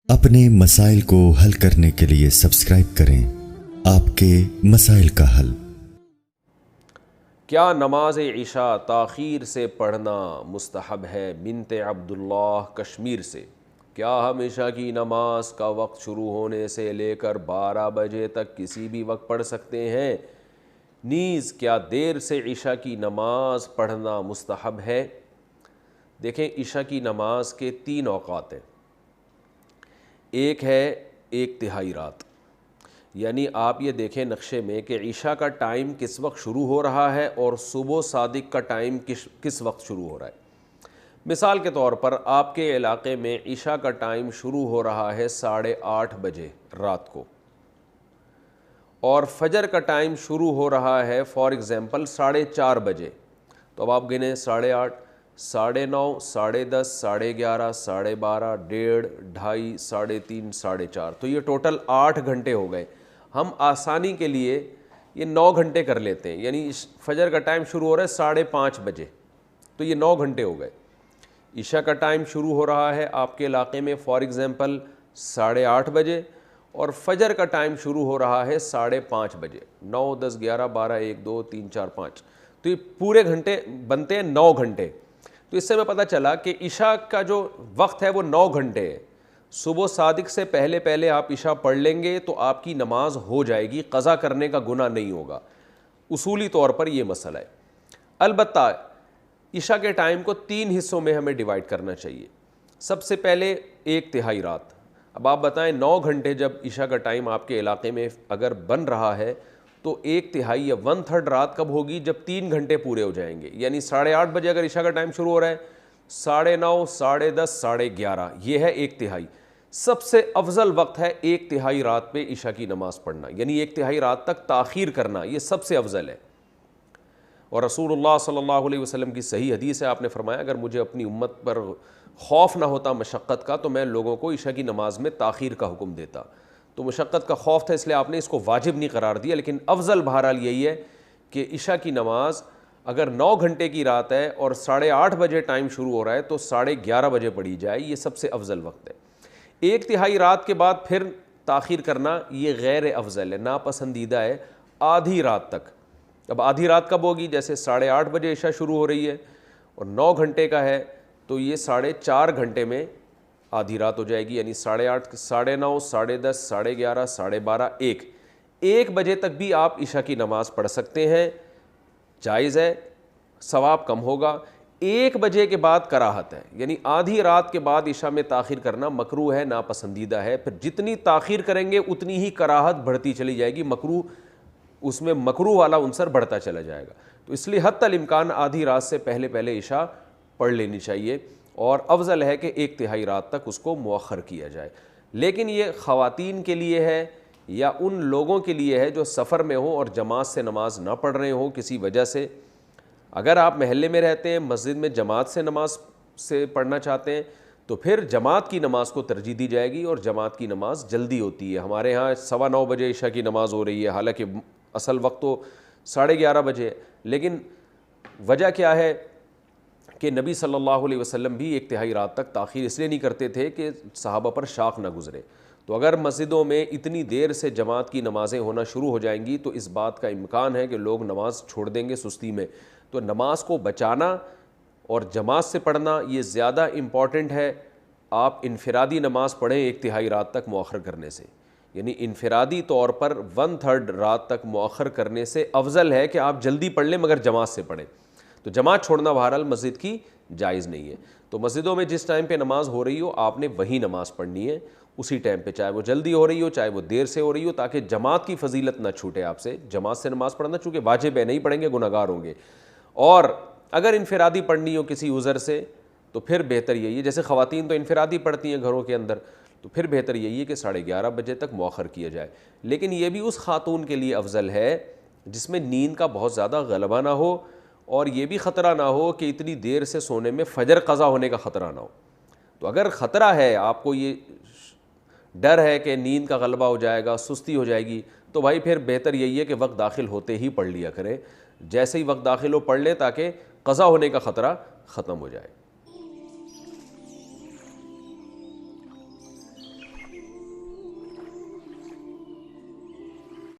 اپنے مسائل کو حل کرنے کے لیے سبسکرائب کریں آپ کے مسائل کا حل۔ کیا نماز عشاء تاخیر سے پڑھنا مستحب ہے؟ بنت عبداللہ کشمیر سے۔ کیا ہم عشاء کی نماز کا وقت شروع ہونے سے لے کر 12 بجے تک کسی بھی وقت پڑھ سکتے ہیں؟ نیز کیا دیر سے عشاء کی نماز پڑھنا مستحب ہے؟ دیکھیں، عشاء کی نماز کے 3 اوقات ہیں۔ ایک ہے 1/3 رات، یعنی آپ یہ دیکھیں نقشے میں کہ عشاء کا ٹائم کس وقت شروع ہو رہا ہے اور صبح صادق کا ٹائم کس وقت شروع ہو رہا ہے۔ مثال کے طور پر آپ کے علاقے میں عشاء کا ٹائم شروع ہو رہا ہے 8:30 بجے رات کو، اور فجر کا ٹائم شروع ہو رہا ہے فار ایگزامپل 4:30 بجے، تو اب آپ گنیں 8:30، 9:30، 10:30، 11:30، 12:30، 1:30، 2:30، 3:30، 4:30، تو یہ ٹوٹل 8 گھنٹے ہو گئے۔ ہم آسانی کے لیے یہ 9 گھنٹے کر لیتے ہیں، یعنی فجر کا ٹائم شروع ہو رہا ہے 5:30 بجے، تو یہ 9 گھنٹے ہو گئے۔ عشاء کا ٹائم شروع ہو رہا ہے آپ کے علاقے میں فار ایگزامپل 8:30 بجے، اور فجر کا ٹائم شروع ہو رہا ہے 5:30 بجے۔ 9، 10، 11، 12، 1، 2، 3، 4، 5، تو یہ پورے گھنٹے بنتے ہیں 9 گھنٹے۔ تو اس سے میں پتہ چلا کہ عشاء کا جو وقت ہے وہ 9 گھنٹے ہے۔ صبح صادق سے پہلے آپ عشاء پڑھ لیں گے تو آپ کی نماز ہو جائے گی، قضا کرنے کا گناہ نہیں ہوگا۔ اصولی طور پر یہ مسئلہ ہے۔ البتہ عشاء کے ٹائم کو 3 حصوں میں ہمیں ڈیوائیڈ کرنا چاہیے۔ سب سے پہلے 1/3 رات۔ اب آپ بتائیں 9 گھنٹے جب عشاء کا ٹائم آپ کے علاقے میں اگر بن رہا ہے تو 1/3 یا 1/3 رات کب ہوگی؟ جب 3 گھنٹے پورے ہو جائیں گے، یعنی 8:30 بجے اگر عشاء کا ٹائم شروع ہو رہا ہے، 9:30، 10:30، 11:30، یہ ہے 1/3۔ سب سے افضل وقت ہے 1/3 رات پہ عشاء کی نماز پڑھنا، یعنی 1/3 رات تک تاخیر کرنا، یہ سب سے افضل ہے۔ اور رسول اللہ صلی اللہ علیہ وسلم کی صحیح حدیث ہے، آپ نے فرمایا اگر مجھے اپنی امت پر خوف نہ ہوتا مشقت کا تو میں لوگوں کو عشاء کی نماز میں تاخیر کا حکم دیتا۔ تو مشقت کا خوف تھا اس لیے آپ نے اس کو واجب نہیں قرار دیا، لیکن افضل بہرحال یہی ہے کہ عشاء کی نماز اگر 9 گھنٹے کی رات ہے اور 8:30 بجے ٹائم شروع ہو رہا ہے تو 11:30 بجے پڑھی جائے، یہ سب سے افضل وقت ہے۔ 1/3 رات کے بعد پھر تاخیر کرنا یہ غیر افضل ہے، ناپسندیدہ ہے آدھی رات تک۔ اب آدھی رات کب ہوگی؟ جیسے 8:30 بجے عشاء شروع ہو رہی ہے اور 9 گھنٹے کا ہے تو یہ 4.5 گھنٹے میں آدھی رات ہو جائے گی، یعنی 8:30، 9:30، 10:30، 11:30، 12:30، 1 بجے تک بھی آپ عشاء کی نماز پڑھ سکتے ہیں، جائز ہے، ثواب کم ہوگا۔ 1 بجے کے بعد کراہت ہے، یعنی آدھی رات کے بعد عشاء میں تاخیر کرنا مکروہ ہے، ناپسندیدہ ہے۔ پھر جتنی تاخیر کریں گے اتنی ہی کراہت بڑھتی چلی جائے گی، مکروہ اس میں مکروہ والا عنصر بڑھتا چلا جائے گا۔ تو اس لیے حتی الامکان آدھی رات سے پہلے عشاء پڑھ لینی چاہیے، اور افضل ہے کہ 1/3 رات تک اس کو مؤخر کیا جائے۔ لیکن یہ خواتین کے لیے ہے یا ان لوگوں کے لیے ہے جو سفر میں ہوں اور جماعت سے نماز نہ پڑھ رہے ہوں کسی وجہ سے۔ اگر آپ محلے میں رہتے ہیں، مسجد میں جماعت سے نماز سے پڑھنا چاہتے ہیں تو پھر جماعت کی نماز کو ترجیح دی جائے گی، اور جماعت کی نماز جلدی ہوتی ہے۔ ہمارے ہاں 9:15 بجے عشاء کی نماز ہو رہی ہے، حالانکہ اصل وقت تو 11:30 بجے ہے، لیکن وجہ کیا ہے کہ نبی صلی اللہ علیہ وسلم بھی 1/3 رات تک تاخیر اس لیے نہیں کرتے تھے کہ صحابہ پر شاق نہ گزرے۔ تو اگر مسجدوں میں اتنی دیر سے جماعت کی نمازیں ہونا شروع ہو جائیں گی تو اس بات کا امکان ہے کہ لوگ نماز چھوڑ دیں گے سستی میں۔ تو نماز کو بچانا اور جماعت سے پڑھنا یہ زیادہ امپورٹنٹ ہے۔ آپ انفرادی نماز پڑھیں 1/3 رات تک مؤخر کرنے سے، یعنی انفرادی طور پر 1/3 رات تک مؤخر کرنے سے افضل ہے کہ آپ جلدی پڑھ لیں مگر جماعت سے پڑھیں۔ تو جماعت چھوڑنا بہرحال مسجد کی جائز نہیں ہے۔ تو مسجدوں میں جس ٹائم پہ نماز ہو رہی ہو آپ نے وہی نماز پڑھنی ہے، اسی ٹائم پہ، چاہے وہ جلدی ہو رہی ہو چاہے وہ دیر سے ہو رہی ہو، تاکہ جماعت کی فضیلت نہ چھوٹے آپ سے۔ جماعت سے نماز پڑھنا چونکہ واجب ہے، نہیں پڑھیں گے گناہگار ہوں گے۔ اور اگر انفرادی پڑھنی ہو کسی عذر سے تو پھر بہتر یہی ہے، جیسے خواتین تو انفرادی پڑھتی ہیں گھروں کے اندر، تو پھر بہتر یہی ہے کہ 11:30 بجے تک مؤخر کیا جائے۔ لیکن یہ بھی اس خاتون کے لیے افضل ہے جس میں نیند کا بہت زیادہ غلبہ نہ ہو، اور یہ بھی خطرہ نہ ہو کہ اتنی دیر سے سونے میں فجر قضا ہونے کا خطرہ نہ ہو۔ تو اگر خطرہ ہے، آپ کو یہ ڈر ہے کہ نیند کا غلبہ ہو جائے گا، سستی ہو جائے گی، تو بھائی پھر بہتر یہی ہے کہ وقت داخل ہوتے ہی پڑھ لیا کریں، جیسے ہی وقت داخل ہو پڑھ لیں تاکہ قضا ہونے کا خطرہ ختم ہو جائے۔